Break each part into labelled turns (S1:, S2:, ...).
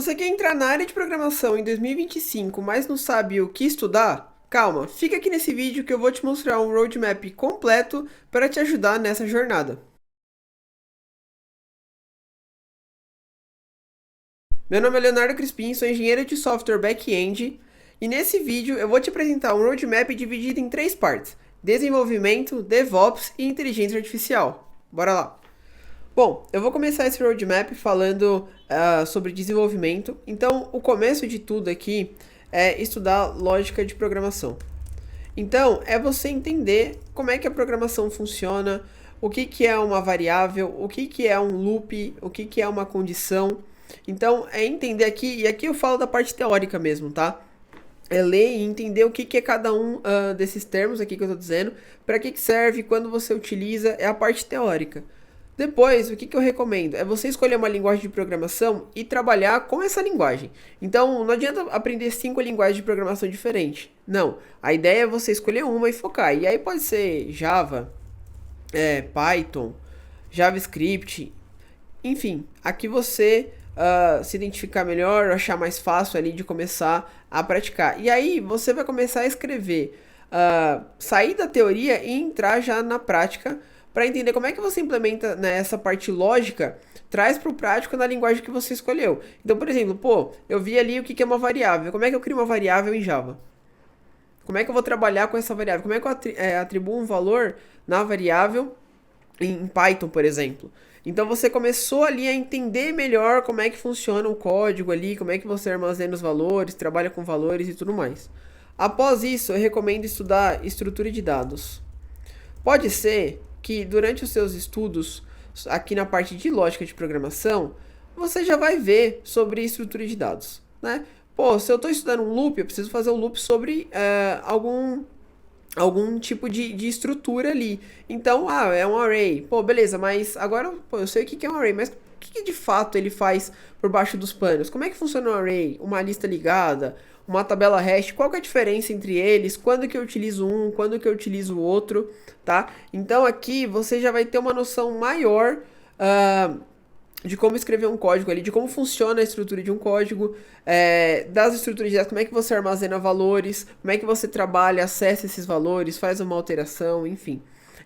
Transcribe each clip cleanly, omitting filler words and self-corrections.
S1: Você quer entrar na área de programação em 2025, mas não sabe o que estudar? Calma, fica aqui nesse vídeo que eu vou te mostrar um roadmap completo para te ajudar nessa jornada. Meu nome é Leonardo Crispim, sou engenheiro de software back-end e nesse vídeo eu vou te apresentar um roadmap dividido em três partes: desenvolvimento, DevOps e inteligência artificial. Bora lá! Bom, eu vou começar esse roadmap falando sobre desenvolvimento. Então, o começo de tudo aqui é estudar lógica de programação. Então, é você entender como é que a programação funciona, o que, que é uma variável, o que, que é um loop, o que, que é uma condição. Então, é entender aqui, e aqui eu falo da parte teórica mesmo, tá? É ler e entender o que, que é cada um desses termos aqui que eu estou dizendo, para que serve, quando você utiliza, é a parte teórica. Depois, o que, que eu recomendo? É você escolher uma linguagem de programação e trabalhar com essa linguagem. Então, não adianta aprender 5 linguagens de programação diferentes. Não. A ideia é você escolher uma e focar. E aí pode ser Java, Python, JavaScript, enfim, aqui você se identificar melhor, achar mais fácil ali de começar a praticar. E aí você vai começar a escrever, sair da teoria e entrar já na prática para entender como é que você implementa, né, essa parte lógica, traz para o prático na linguagem que você escolheu. Então, por exemplo, eu vi ali o que é uma variável. Como é que eu crio uma variável em Java? Como é que eu vou trabalhar com essa variável? Como é que eu atribuo um valor na variável em Python, por exemplo? Então você começou ali a entender melhor como é que funciona o código ali, como é que você armazena os valores, trabalha com valores e tudo mais. Após isso, eu recomendo estudar estrutura de dados. Pode ser que durante os seus estudos, aqui na parte de lógica de programação, você já vai ver sobre estrutura de dados, né? Se eu estou estudando um loop, eu preciso fazer um loop sobre algum tipo de estrutura ali. Então, é um array. Beleza, mas agora eu sei o que é um array, mas o que de fato ele faz por baixo dos panos? Como é que funciona um array? Uma lista ligada? Uma tabela hash? Qual que é a diferença entre eles? Quando que eu utilizo um? Quando que eu utilizo o outro? Tá? Então aqui você já vai ter uma noção maior de como escrever um código ali, de como funciona a estrutura de um código, das estruturas de dados, como é que você armazena valores, como é que você trabalha, acessa esses valores, faz uma alteração, enfim.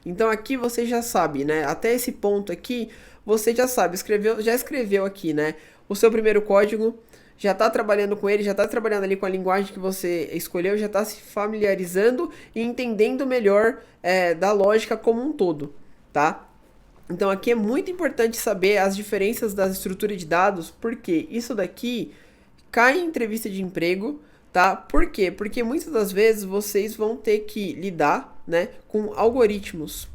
S1: Então aqui você já sabe, né? Até esse ponto aqui, você já sabe, já escreveu aqui, né? O seu primeiro código, já está trabalhando com ele, já está trabalhando ali com a linguagem que você escolheu, já está se familiarizando e entendendo melhor da lógica como um todo, tá? Então aqui é muito importante saber as diferenças das estruturas de dados, porque isso daqui cai em entrevista de emprego, tá? Por quê? Porque muitas das vezes vocês vão ter que lidar, né, com algoritmos,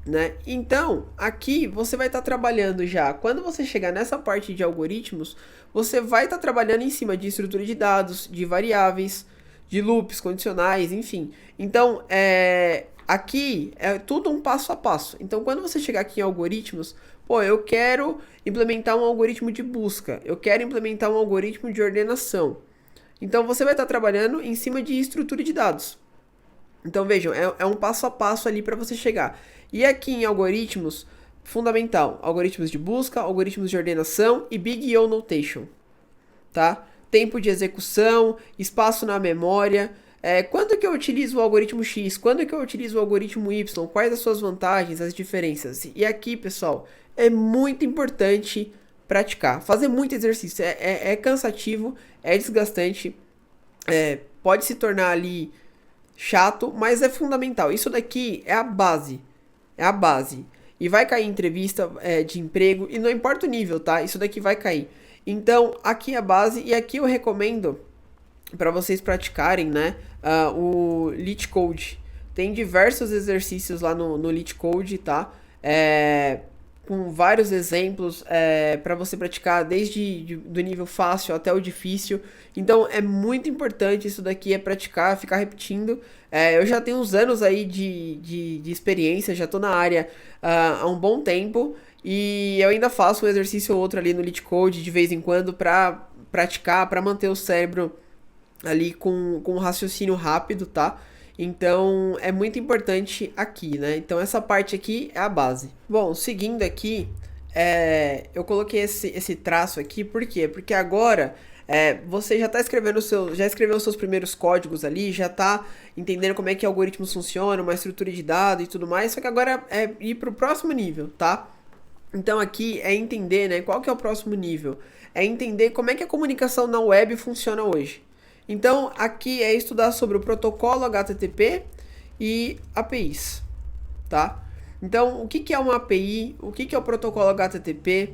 S1: né? Então, aqui você vai estar trabalhando já. Quando você chegar nessa parte de algoritmos, você vai estar trabalhando em cima de estrutura de dados, de variáveis, de loops, condicionais, enfim. Então, aqui é tudo um passo a passo. Então, quando você chegar aqui em algoritmos, eu quero implementar um algoritmo de busca, eu quero implementar um algoritmo de ordenação. Então, você vai estar trabalhando em cima de estrutura de dados. Então vejam, é um passo a passo ali para você chegar. E aqui em algoritmos, fundamental, algoritmos de busca, algoritmos de ordenação e Big O Notation, tá? Tempo de execução, espaço na memória, quando que eu utilizo o algoritmo X, quando que eu utilizo o algoritmo Y, quais as suas vantagens, as diferenças. E aqui, pessoal, é muito importante praticar, fazer muito exercício, é cansativo, é desgastante, pode se tornar ali chato, mas é fundamental. Isso daqui é a base. É a base. E vai cair em entrevista de emprego. E não importa o nível, tá? Isso daqui vai cair. Então, aqui é a base. E aqui eu recomendo para vocês praticarem, né? O LeetCode. Tem diversos exercícios lá no LeetCode, tá? Com vários exemplos para você praticar, desde do nível fácil até o difícil. Então é muito importante isso daqui, praticar, ficar repetindo. Eu já tenho uns anos aí de experiência, já estou na área há um bom tempo e eu ainda faço um exercício ou outro ali no LeetCode de vez em quando para praticar, para manter o cérebro ali com um raciocínio rápido, tá? Então é muito importante aqui, né? Então essa parte aqui é a base. Bom, seguindo aqui, eu coloquei esse traço aqui, por quê? Porque agora você já está escrevendo já escreveu os seus primeiros códigos ali, já está entendendo como é que algoritmos funcionam, uma estrutura de dados e tudo mais, só que agora é ir para o próximo nível, tá? Então aqui é entender, né, qual que é o próximo nível? É entender como é que a comunicação na web funciona hoje. Então aqui é estudar sobre o protocolo HTTP e APIs, tá? Então o que que é uma API, o que que é o protocolo HTTP,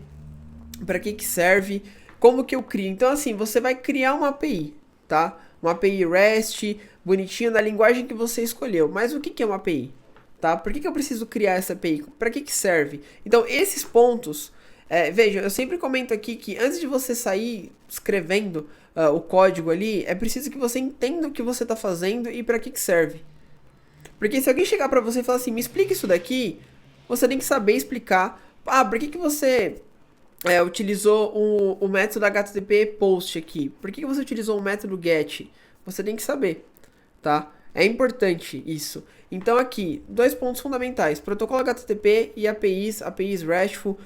S1: para que serve, como que eu crio. Então assim, você vai criar uma API, tá? Uma API REST, bonitinho, na linguagem que você escolheu. Mas o que que é uma API? Tá? Por que eu preciso criar essa API? Para que serve? Então, esses pontos, veja, eu sempre comento aqui que antes de você sair escrevendo o código ali, é preciso que você entenda o que você está fazendo e para que serve. Porque se alguém chegar para você e falar assim, me explica isso daqui, você tem que saber explicar. Ah, por que você utilizou o método HTTP POST aqui? Por que você utilizou o método GET? Você tem que saber, tá? É importante isso. Então aqui, dois pontos fundamentais, protocolo HTTP e APIs RESTful,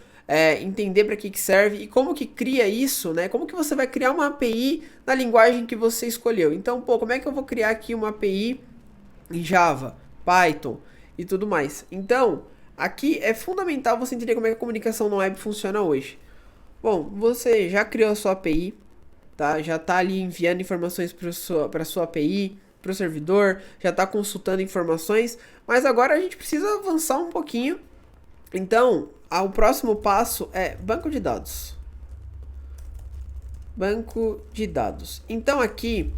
S1: entender para que serve e como que cria isso, né? Como que você vai criar uma API na linguagem que você escolheu. Então, pô, como é que eu vou criar aqui uma API em Java, Python e tudo mais. Então, aqui é fundamental você entender como é que a comunicação no web funciona hoje. Bom, você já criou a sua API, tá? Já está ali enviando informações para a sua API, para o servidor, já está consultando informações, mas agora a gente precisa avançar um pouquinho. Então, o próximo passo é banco de dados. Banco de dados. Então aqui,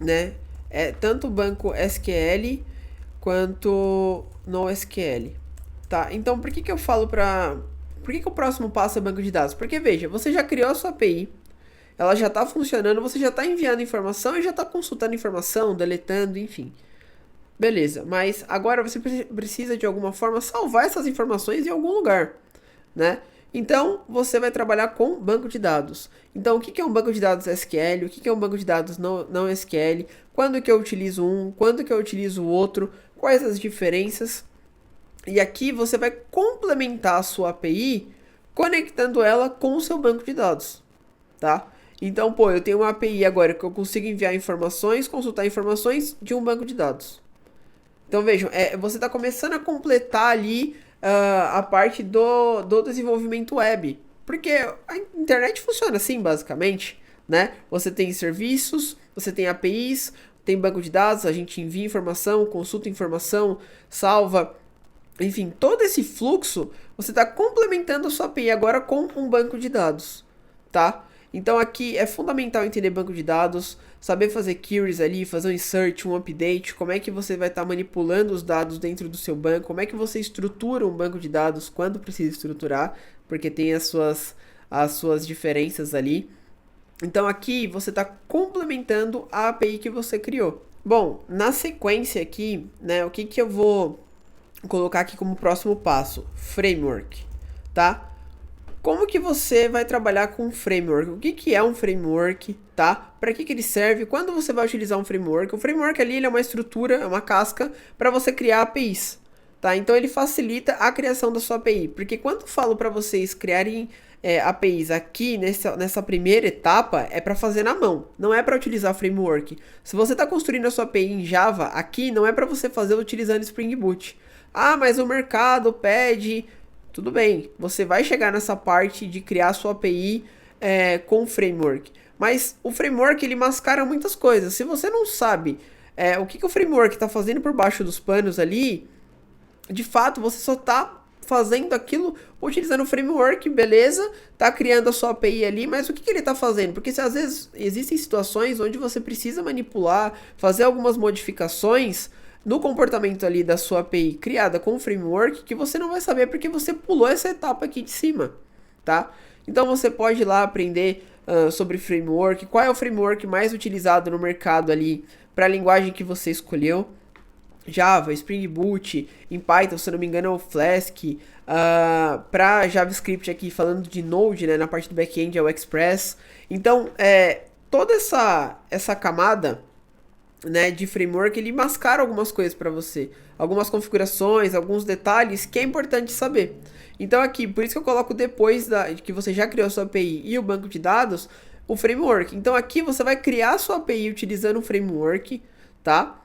S1: né, é tanto o banco SQL quanto NoSQL, tá? Então por que eu falo por que o próximo passo é banco de dados? Porque veja, você já criou a sua API, ela já está funcionando, você já está enviando informação e já está consultando informação, deletando, enfim. Beleza, mas agora você precisa de alguma forma salvar essas informações em algum lugar, né? Então você vai trabalhar com banco de dados. Então o que é um banco de dados SQL? O que é um banco de dados não SQL? Quando que eu utilizo um? Quando que eu utilizo o outro? Quais as diferenças? E aqui você vai complementar a sua API conectando ela com o seu banco de dados, tá? Então, pô, eu tenho uma API agora que eu consigo enviar informações, consultar informações de um banco de dados. Então vejam, você está começando a completar ali a parte do desenvolvimento web. Porque a internet funciona assim, basicamente, né? Você tem serviços, você tem APIs, tem banco de dados, a gente envia informação, consulta informação, salva. Enfim, todo esse fluxo, você está complementando a sua API agora com um banco de dados, tá? Então aqui é fundamental entender banco de dados, saber fazer queries ali, fazer um insert, um update, como é que você vai estar manipulando os dados dentro do seu banco, como é que você estrutura um banco de dados quando precisa estruturar, porque tem as suas diferenças ali. Então aqui você está complementando a API que você criou. Bom, na sequência aqui, né, o que eu vou colocar aqui como próximo passo? Framework, tá? Como que você vai trabalhar com um framework? O que é um framework, tá? Para que ele serve? Quando você vai utilizar um framework? O framework ali ele é uma estrutura, é uma casca para você criar APIs, tá? Então ele facilita a criação da sua API, porque quando eu falo para vocês criarem APIs aqui nessa primeira etapa é para fazer na mão, não é para utilizar framework. Se você está construindo a sua API em Java aqui, não é para você fazer utilizando Spring Boot. Ah, mas o mercado pede. Tudo bem, você vai chegar nessa parte de criar sua API com o framework. Mas o framework ele mascara muitas coisas. Se você não sabe o que o framework está fazendo por baixo dos panos ali, de fato você só está fazendo aquilo utilizando o framework, beleza? Tá criando a sua API ali, mas o que ele está fazendo? Porque às vezes existem situações onde você precisa manipular, fazer algumas modificações no comportamento ali da sua API criada com o framework que você não vai saber porque você pulou essa etapa aqui de cima, tá? Então você pode ir lá aprender sobre framework, qual é o framework mais utilizado no mercado ali para a linguagem que você escolheu. Java, Spring Boot, em Python, se não me engano é o Flask, para JavaScript aqui falando de Node, né, na parte do back-end é o Express. Então, toda essa camada né, de framework, ele mascara algumas coisas para você, algumas configurações, alguns detalhes que é importante saber. Então aqui, por isso que eu coloco depois de que você já criou a sua API e o banco de dados, o framework. Então aqui você vai criar a sua API utilizando o framework, tá?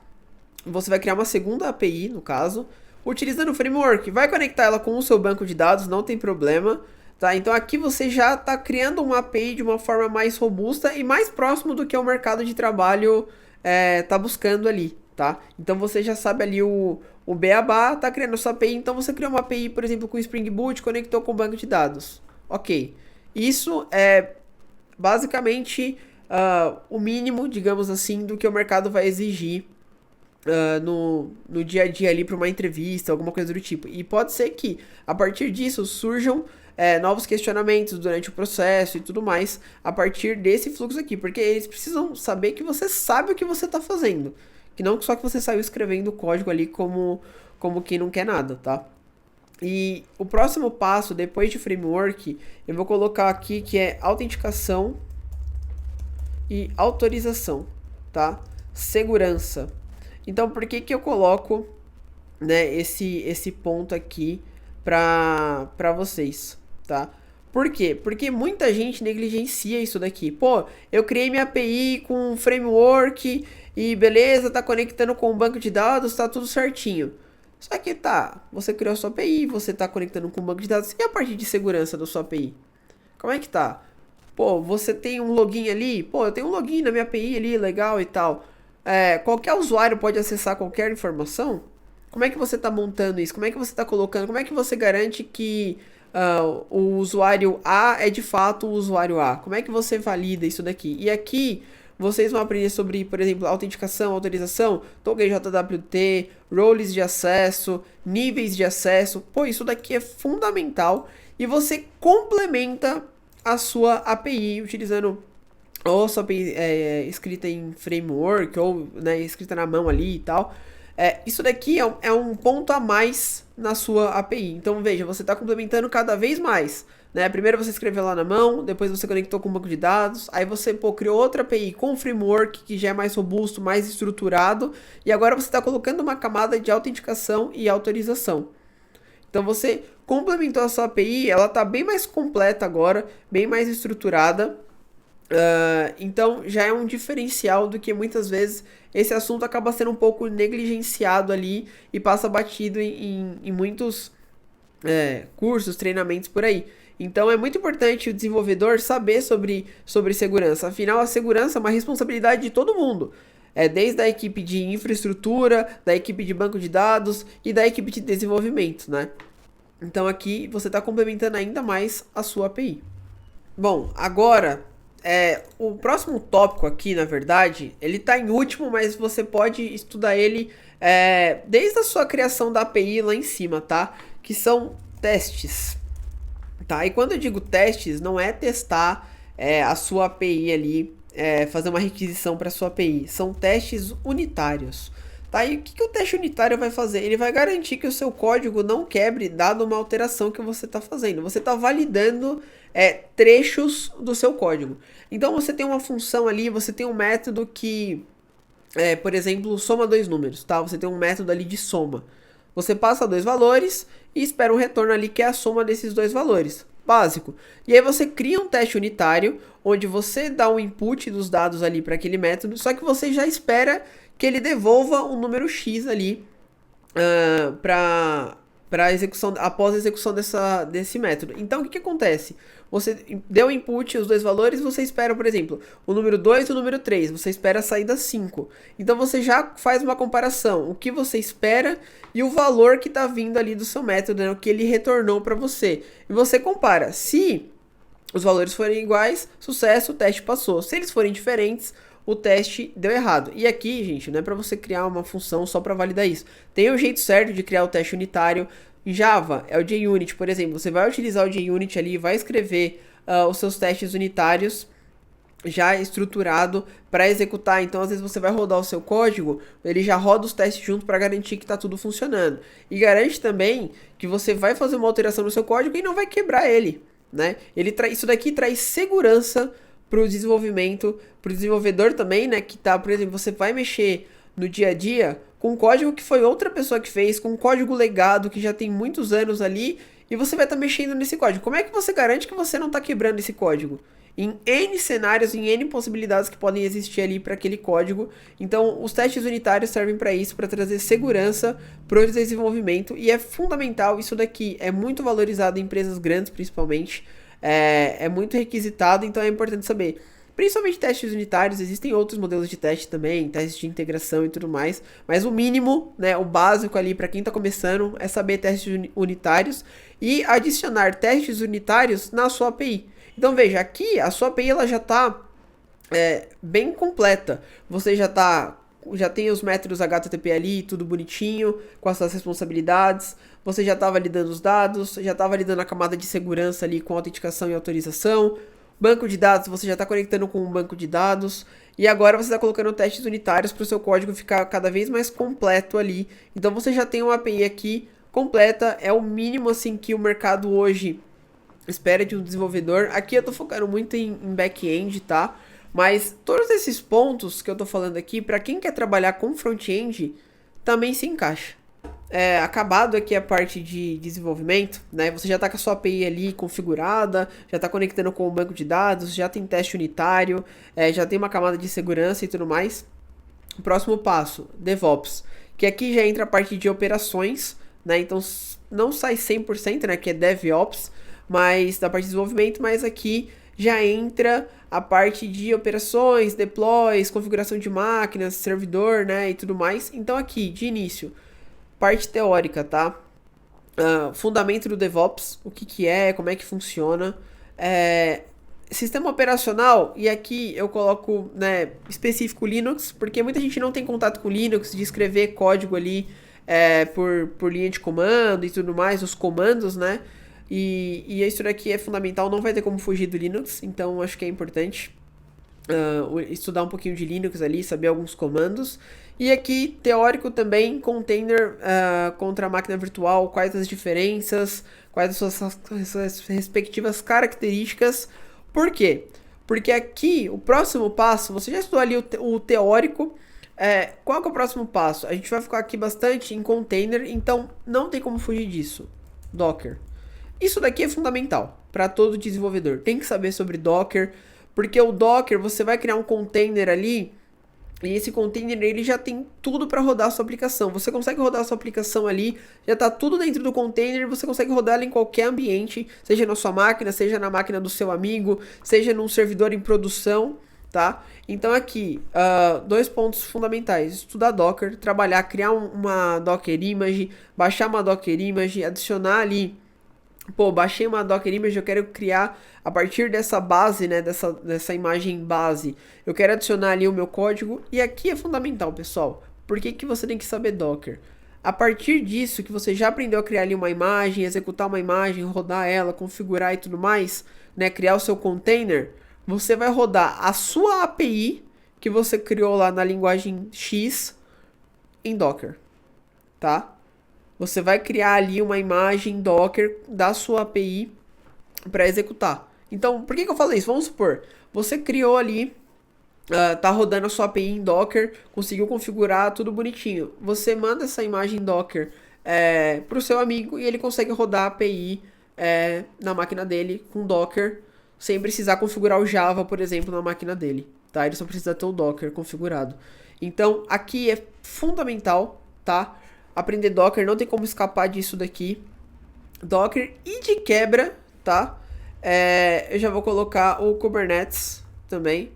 S1: Você vai criar uma segunda API, no caso, utilizando o framework. Vai conectar ela com o seu banco de dados, não tem problema, tá? Então aqui você já está criando uma API de uma forma mais robusta e mais próximo do que o mercado de trabalho tá buscando ali, tá? Então você já sabe ali o beabá, tá criando a sua API, então você criou uma API, por exemplo, com Spring Boot, conectou com o banco de dados. Ok. Isso é basicamente o mínimo, digamos assim, do que o mercado vai exigir no dia a dia ali para uma entrevista, alguma coisa do tipo. E pode ser que a partir disso surjam novos questionamentos durante o processo e tudo mais a partir desse fluxo aqui, porque eles precisam saber que você sabe o que você está fazendo, que não só que você saiu escrevendo o código ali como quem não quer nada, tá? E o próximo passo, depois de framework, eu vou colocar aqui que é autenticação e autorização, tá? Segurança. Então, por que eu coloco, né, esse ponto aqui para vocês, tá? Por quê? Porque muita gente negligencia isso daqui. Pô, eu criei minha API com um framework e beleza, tá conectando com o banco de dados, tá tudo certinho. Só que tá, você criou a sua API, você tá conectando com o banco de dados, e a parte de segurança da sua API? Como é que tá? Pô, você tem um login ali? Pô, eu tenho um login na minha API ali, legal e tal. Qualquer usuário pode acessar qualquer informação? Como é que você está montando isso? Como é que você está colocando? Como é que você garante que o usuário A é de fato o usuário A? Como é que você valida isso daqui? E aqui vocês vão aprender sobre, por exemplo, autenticação, autorização, token JWT, roles de acesso, níveis de acesso. Pô, isso daqui é fundamental e você complementa a sua API utilizando ou sua API escrita em framework ou, né, escrita na mão ali e tal. Isso daqui é um ponto a mais na sua API. Então veja, você está complementando cada vez mais. Né? Primeiro você escreveu lá na mão, depois você conectou com o banco de dados, aí você criou outra API com framework que já é mais robusto, mais estruturado, e agora você está colocando uma camada de autenticação e autorização. Então você complementou a sua API, ela está bem mais completa agora, bem mais estruturada. Então já é um diferencial do que muitas vezes esse assunto acaba sendo um pouco negligenciado ali e passa batido em muitos cursos, treinamentos por aí. Então é muito importante o desenvolvedor saber sobre segurança. Afinal, a segurança é uma responsabilidade de todo mundo. Desde a equipe de infraestrutura, da equipe de banco de dados e da equipe de desenvolvimento, né? Então aqui você está complementando ainda mais a sua API. Bom, agora o próximo tópico aqui, na verdade, ele está em último, mas você pode estudar ele desde a sua criação da API lá em cima, tá? Que são testes. Tá? E quando eu digo testes, não é testar a sua API ali, fazer uma requisição para sua API. São testes unitários. Tá? E o que o teste unitário vai fazer? Ele vai garantir que o seu código não quebre dado uma alteração que você está fazendo. Você está validando trechos do seu código. Então você tem uma função ali, você tem um método que, por exemplo, soma dois números. Tá? Você tem um método ali de soma. Você passa dois valores e espera um retorno ali que é a soma desses dois valores. Básico. E aí você cria um teste unitário, onde você dá um input dos dados ali para aquele método, só que você já espera que ele devolva um número X ali para execução, após a execução desse método. Então o que acontece? Você deu input, os dois valores, você espera, por exemplo, o número 2 e o número 3, você espera a saída 5. Então você já faz uma comparação, o que você espera e o valor que está vindo ali do seu método, né, o que ele retornou para você. E você compara, se os valores forem iguais, sucesso, o teste passou. Se eles forem diferentes, o teste deu errado. E aqui, gente, não é para você criar uma função só para validar isso. Tem um jeito certo de criar o teste unitário. Em Java, é o JUnit, por exemplo. Você vai utilizar o JUnit ali, vai escrever os seus testes unitários já estruturado para executar. Então, às vezes você vai rodar o seu código, ele já roda os testes junto para garantir que está tudo funcionando. E garante também que você vai fazer uma alteração no seu código e não vai quebrar ele, né? Isso daqui traz segurança para o desenvolvimento, para o desenvolvedor também, né? Que tá, por exemplo, você vai mexer no dia a dia com código que foi outra pessoa que fez, com código legado que já tem muitos anos ali, e você vai estar mexendo nesse código. Como é que você garante que você não está quebrando esse código? Em N cenários, em N possibilidades que podem existir ali para aquele código. Então, os testes unitários servem para isso, para trazer segurança para o desenvolvimento, e é fundamental isso daqui. É muito valorizado em empresas grandes, principalmente. É muito requisitado, então é importante saber. Principalmente testes unitários, existem outros modelos de teste também, testes de integração e tudo mais, mas o mínimo, né, o básico ali para quem está começando é saber testes unitários e adicionar testes unitários na sua API. Então veja, aqui a sua API ela já está bem completa. Você já tem os métodos HTTP ali, tudo bonitinho, com as suas responsabilidades. Você já está validando os dados, já está validando a camada de segurança ali com autenticação e autorização. Banco de dados, você já está conectando com um banco de dados. E agora você está colocando testes unitários para o seu código ficar cada vez mais completo ali. Então você já tem uma API aqui completa. É o mínimo assim que o mercado hoje espera de um desenvolvedor. Aqui eu estou focando muito em back-end, tá? Mas todos esses pontos que eu estou falando aqui, para quem quer trabalhar com front-end, também se encaixa. Acabado aqui a parte de desenvolvimento, né? Você já está com a sua API ali configurada, já está conectando com o banco de dados, já tem teste unitário, já tem uma camada de segurança e tudo mais. O próximo passo, DevOps, que aqui já entra a parte de operações, né? Então não sai 100%, né? Que é DevOps, mas da parte de desenvolvimento, mas aqui já entra a parte de operações, deploys, configuração de máquinas, servidor, né? E tudo mais. Então aqui, de início, parte teórica, tá? Fundamento do DevOps, o que é, como é que funciona. Sistema operacional, e aqui eu coloco, né, específico Linux, porque muita gente não tem contato com Linux, de escrever código ali por linha de comando e tudo mais, os comandos, né? E isso daqui é fundamental, não vai ter como fugir do Linux, então acho que é importante estudar um pouquinho de Linux ali, saber alguns comandos. E aqui, teórico também, container contra a máquina virtual, quais as diferenças, quais as suas respectivas características. Por quê? Porque aqui, o próximo passo, você já estudou ali o teórico, qual que é o próximo passo? A gente vai ficar aqui bastante em container, então não tem como fugir disso. Docker. Isso daqui é fundamental para todo desenvolvedor. Tem que saber sobre Docker, porque o Docker, você vai criar um container ali, e esse container ele já tem tudo para rodar a sua aplicação. Você consegue rodar a sua aplicação ali, já está tudo dentro do container, você consegue rodar ela em qualquer ambiente, seja na sua máquina, seja na máquina do seu amigo, seja num servidor em produção, tá? Então aqui, 2 pontos fundamentais: estudar Docker, trabalhar, criar uma Docker Image, baixar uma Docker Image, adicionar ali. Pô, baixei uma Docker Image, eu quero criar a partir dessa base, né, dessa imagem base. Eu quero adicionar ali o meu código, e aqui é fundamental, pessoal. Por que você tem que saber Docker? A partir disso, que você já aprendeu a criar ali uma imagem, executar uma imagem, rodar ela, configurar e tudo mais, né, criar o seu container, você vai rodar a sua API que você criou lá na linguagem X em Docker, tá? Você vai criar ali uma imagem Docker da sua API para executar. Então, por que eu falei isso? Vamos supor, você criou ali, tá rodando a sua API em Docker, conseguiu configurar tudo bonitinho. Você manda essa imagem Docker para o seu amigo e ele consegue rodar a API na máquina dele com Docker, sem precisar configurar o Java, por exemplo, na máquina dele. Tá? Ele só precisa ter o Docker configurado. Então, aqui é fundamental, tá? Aprender Docker, não tem como escapar disso daqui. Docker e de quebra, tá? Eu já vou colocar o Kubernetes também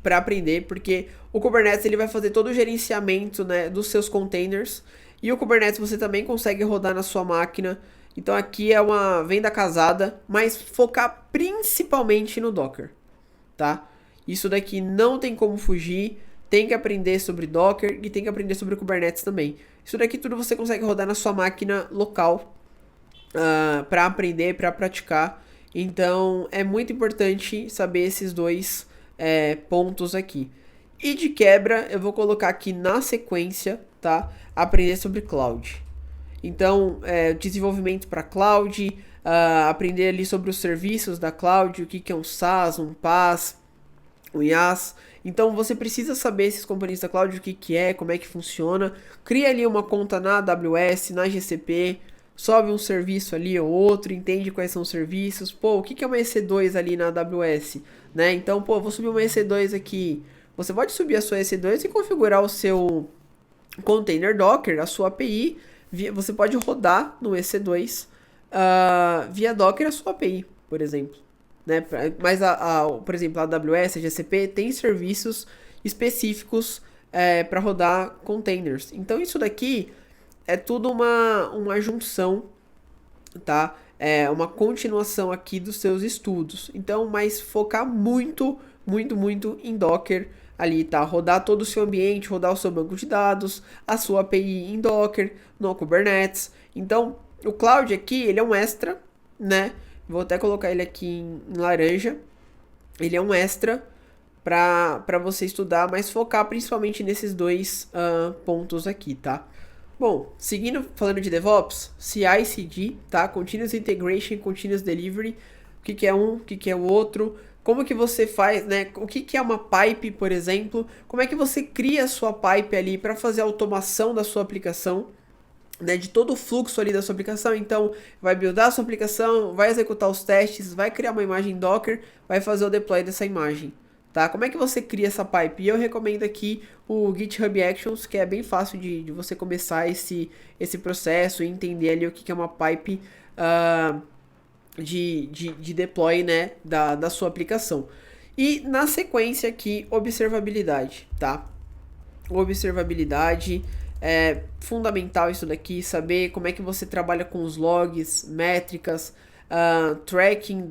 S1: para aprender, porque o Kubernetes ele vai fazer todo o gerenciamento, né, dos seus containers, e o Kubernetes você também consegue rodar na sua máquina. Então aqui é uma venda casada, mas focar principalmente no Docker, tá? Isso daqui não tem como fugir. Tem que aprender sobre Docker e tem que aprender sobre o Kubernetes também. Isso daqui tudo você consegue rodar na sua máquina local para aprender, para praticar. Então é muito importante saber esses 2 pontos aqui. E de quebra eu vou colocar aqui na sequência, tá? Aprender sobre cloud. Então desenvolvimento para cloud, aprender ali sobre os serviços da cloud, o que que é um SaaS, um PaaS, um IaaS. Então você precisa saber esses componentes da cloud, o que que é, como é que funciona. Cria ali uma conta na AWS, na GCP, sobe um serviço ali ou outro, entende quais são os serviços. Pô, o que que é uma EC2 ali na AWS, né? Então, pô, vou subir uma EC2 aqui. Você pode subir a sua EC2 e configurar o seu container Docker, a sua API. Você pode rodar no EC2 via Docker a sua API, por exemplo. Né? Mas, por exemplo, a AWS, a GCP tem serviços específicos para rodar containers. Então, isso daqui é tudo uma junção, tá? É uma continuação aqui dos seus estudos. Então, mas focar muito, muito, muito em Docker ali, tá? Rodar todo o seu ambiente, rodar o seu banco de dados, a sua API em Docker, no Kubernetes. Então, o Cloud aqui, ele é um extra, né? Vou até colocar ele aqui em laranja. Ele é um extra para você estudar, mas focar principalmente nesses dois pontos aqui, tá? Bom, seguindo falando de DevOps, CI/CD, tá? Continuous Integration, Continuous Delivery. O que que é um, o que que é o outro? Como que você faz, né? O que que é uma pipe, por exemplo? Como é que você cria a sua pipe ali para fazer a automação da sua aplicação? Né, de todo o fluxo ali da sua aplicação. Então, vai buildar a sua aplicação, vai executar os testes, vai criar uma imagem Docker, vai fazer o deploy dessa imagem, tá? Como é que você cria essa pipe? E eu recomendo aqui o GitHub Actions, que é bem fácil de você começar esse processo e entender ali o que é uma pipe de deploy, né, da sua aplicação. E na sequência aqui, observabilidade, tá? Observabilidade é fundamental isso daqui, saber como é que você trabalha com os logs, métricas, tracking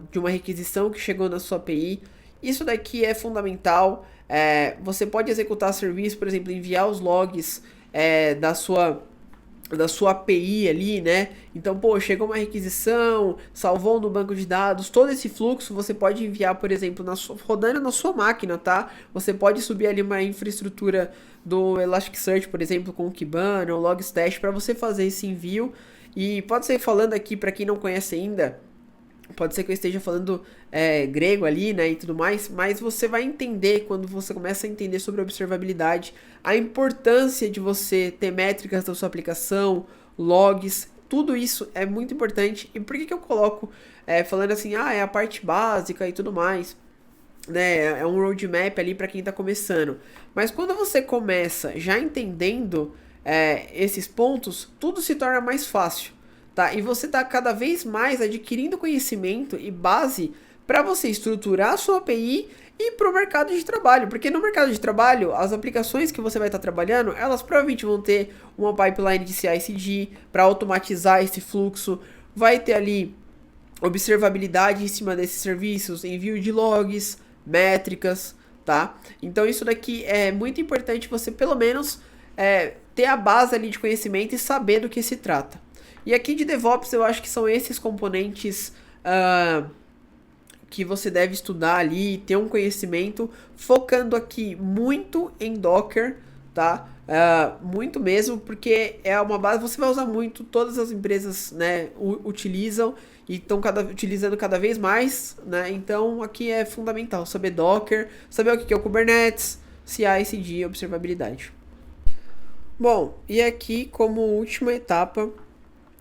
S1: de uma requisição que chegou na sua API. Isso daqui é fundamental. Você pode executar serviço, por exemplo, enviar os logs da sua API ali, né? Então, pô, chegou uma requisição, salvou no banco de dados, todo esse fluxo você pode enviar, por exemplo, rodando na sua máquina, tá? Você pode subir ali uma infraestrutura do Elasticsearch, por exemplo, com o Kibana ou Logstash para você fazer esse envio. E pode ser falando aqui, para quem não conhece ainda, pode ser que eu esteja falando grego ali, né, e tudo mais, mas você vai entender, quando você começa a entender sobre observabilidade, a importância de você ter métricas da sua aplicação, logs, tudo isso é muito importante. E por que eu coloco, falando assim, é a parte básica e tudo mais, né, é um roadmap ali para quem está começando. Mas quando você começa já entendendo esses pontos, tudo se torna mais fácil. Tá? E você está cada vez mais adquirindo conhecimento e base para você estruturar a sua API e para o mercado de trabalho. Porque no mercado de trabalho, as aplicações que você vai estar trabalhando, elas provavelmente vão ter uma pipeline de CI/CD para automatizar esse fluxo. Vai ter ali observabilidade em cima desses serviços, envio de logs, métricas, tá? Então isso daqui é muito importante você pelo menos ter a base ali de conhecimento e saber do que se trata. E aqui de DevOps eu acho que são esses componentes que você deve estudar ali, ter um conhecimento, focando aqui muito em Docker, tá? Muito mesmo, porque é uma base, você vai usar muito, todas as empresas, né, utilizam e estão utilizando cada vez mais, né? Então aqui é fundamental saber Docker, saber o que é o Kubernetes, CI/CD, observabilidade. Bom, e aqui como última etapa,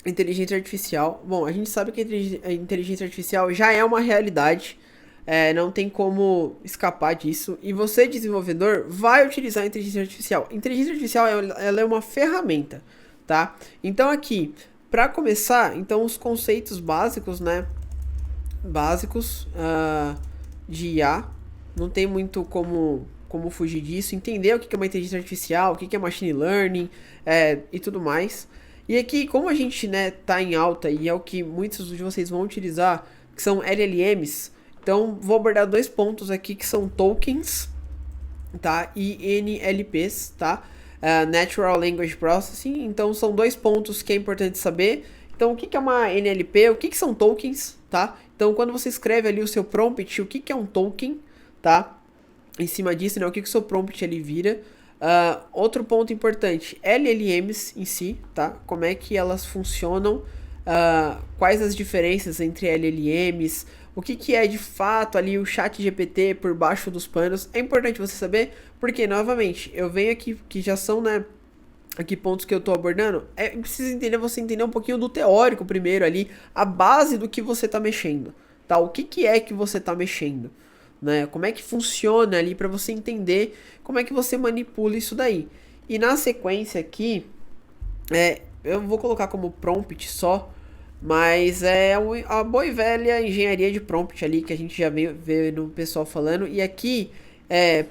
S1: inteligência artificial. Bom, a gente sabe que a inteligência artificial já é uma realidade, não tem como escapar disso. E você, desenvolvedor, vai utilizar a inteligência artificial. A inteligência artificial ela é uma ferramenta, tá? Então aqui, para começar, então os conceitos básicos, né? Básicos de IA. Não tem muito como fugir disso. Entender o que é uma inteligência artificial, o que é machine learning e tudo mais. E aqui, como a gente, né, tá em alta e é o que muitos de vocês vão utilizar, que são LLMs, então vou abordar dois pontos aqui que são tokens, tá, e NLPs, tá, Natural Language Processing. Então são dois pontos que é importante saber. Então o que é uma NLP, o que são tokens, tá? Então quando você escreve ali o seu prompt, o que é um token, tá? Em cima disso, né, o que o seu prompt ele vira. Outro ponto importante, LLMs em si, tá? Como é que elas funcionam quais as diferenças entre LLMs, o que é de fato ali o chat GPT por baixo dos panos. É importante você saber, porque, novamente, eu venho aqui, que já são, né, aqui pontos que eu tô abordando, precisa entender, você entender um pouquinho do teórico primeiro ali, a base do que você tá mexendo, tá? O que é que você tá mexendo, né? Como é que funciona ali para você entender como é que você manipula isso daí. E na sequência aqui, eu vou colocar como prompt só, mas a boa e velha engenharia de prompt ali que a gente já vê no pessoal falando. E aqui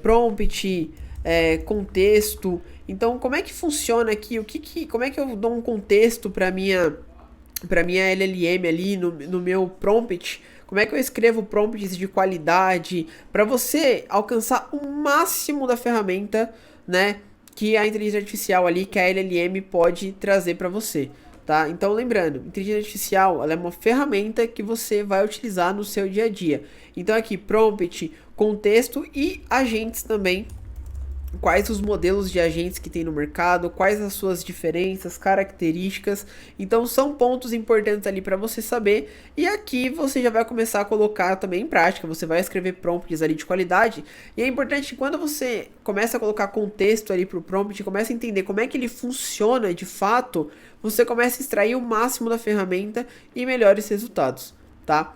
S1: prompt, contexto. Então, como é que funciona aqui? Como é que eu dou um contexto para minha LLM ali no meu prompt? Como é que eu escrevo prompts de qualidade para você alcançar o máximo da ferramenta, né, que a inteligência artificial ali, que a LLM pode trazer para você, tá? Então, lembrando, inteligência artificial, ela é uma ferramenta que você vai utilizar no seu dia a dia. Então, aqui, prompt, contexto e agentes também. Quais os modelos de agentes que tem no mercado, quais as suas diferenças, características. Então são pontos importantes ali para você saber. E aqui você já vai começar a colocar também em prática. Você vai escrever prompts ali de qualidade. E é importante que quando você começa a colocar contexto ali para o prompt, começa a entender como é que ele funciona de fato, você começa a extrair o máximo da ferramenta e melhores resultados, tá?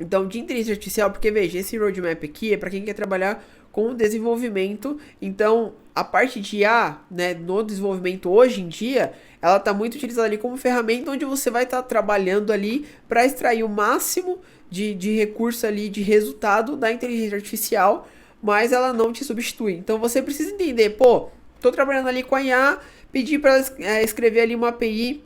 S1: Então, de inteligência artificial, porque veja, esse roadmap aqui é para quem quer trabalhar com desenvolvimento. Então, a parte de IA, né, no desenvolvimento hoje em dia, ela está muito utilizada ali como ferramenta onde você vai estar trabalhando ali para extrair o máximo de recurso ali, de resultado da inteligência artificial, mas ela não te substitui. Então, você precisa entender, pô, estou trabalhando ali com a IA, pedi para ela escrever ali uma API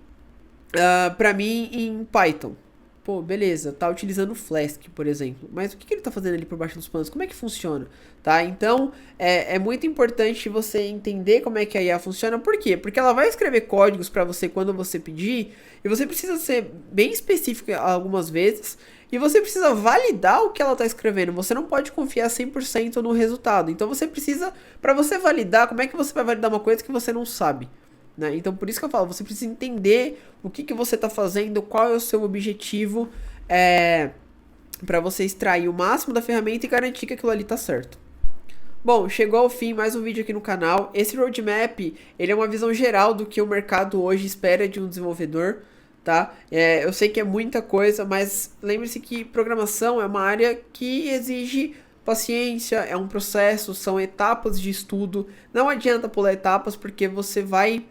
S1: para mim em Python. Pô, beleza, tá utilizando o Flask, por exemplo. Mas o que ele tá fazendo ali por baixo dos panos? Como é que funciona? Tá? Então, é muito importante você entender como é que a IA funciona. Por quê? Porque ela vai escrever códigos para você quando você pedir. E você precisa ser bem específico algumas vezes. E você precisa validar o que ela tá escrevendo. Você não pode confiar 100% no resultado. Então, você precisa, para você validar, como é que você vai validar uma coisa que você não sabe? Né? Então, por isso que eu falo, você precisa entender o que você está fazendo, qual é o seu objetivo, para você extrair o máximo da ferramenta e garantir que aquilo ali está certo. Bom, chegou ao fim mais um vídeo aqui no canal. Esse roadmap, ele é uma visão geral do que o mercado hoje espera de um desenvolvedor, tá? Eu sei que é muita coisa, mas lembre-se que programação é uma área que exige paciência, é um processo, são etapas de estudo. Não adianta pular etapas porque você vai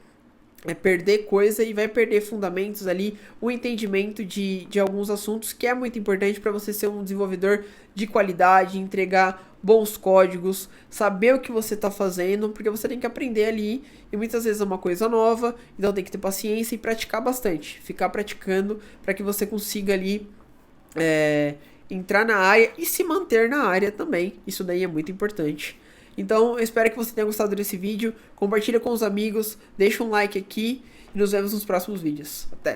S1: perder coisa e vai perder fundamentos ali, o entendimento de alguns assuntos que é muito importante para você ser um desenvolvedor de qualidade, entregar bons códigos, saber o que você está fazendo, porque você tem que aprender ali e muitas vezes é uma coisa nova, então tem que ter paciência e praticar bastante, ficar praticando para que você consiga ali entrar na área e se manter na área também, isso daí é muito importante. Então, eu espero que você tenha gostado desse vídeo. Compartilha com os amigos, deixa um like aqui e nos vemos nos próximos vídeos. Até!